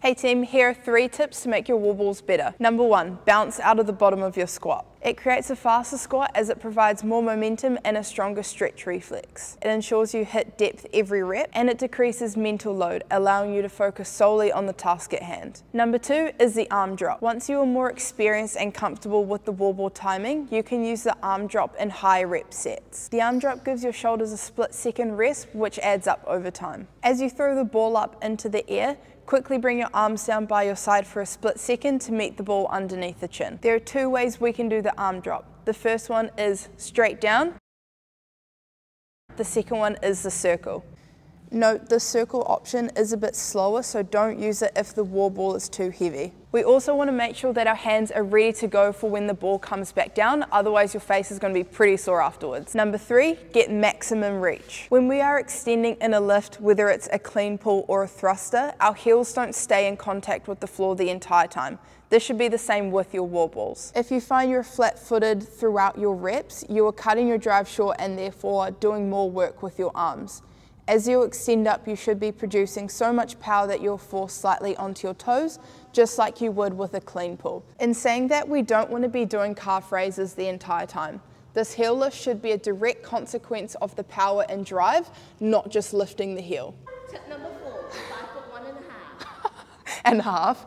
Hey team, here are 3 tips to make your wall balls better. Number 1, bounce out of the bottom of your squat. It creates a faster squat as it provides more momentum and a stronger stretch reflex. It ensures you hit depth every rep, and it decreases mental load, allowing you to focus solely on the task at hand. Number 2 is the arm drop. Once you are more experienced and comfortable with the wall ball timing, you can use the arm drop in high rep sets. The arm drop gives your shoulders a split-second rest, which adds up over time. As you throw the ball up into the air, quickly bring your arms down by your side for a split second to meet the ball underneath the chin. There are 2 ways we can do the arm drop. The first one is straight down. The second one is the circle. Note the circle option is a bit slower, so don't use it if the wall ball is too heavy. We also want to make sure that our hands are ready to go for when the ball comes back down, otherwise your face is going to be pretty sore afterwards. Number 3, get maximum reach. When we are extending in a lift, whether it's a clean pull or a thruster, our heels don't stay in contact with the floor the entire time. This should be the same with your wall balls. If you find you're flat-footed throughout your reps, you are cutting your drive short and therefore doing more work with your arms. As you extend up, you should be producing so much power that you'll force slightly onto your toes, just like you would with a clean pull. In saying that, we don't want to be doing calf raises the entire time. This heel lift should be a direct consequence of the power and drive, not just lifting the heel. Tip number 4, 5'1.5". And half.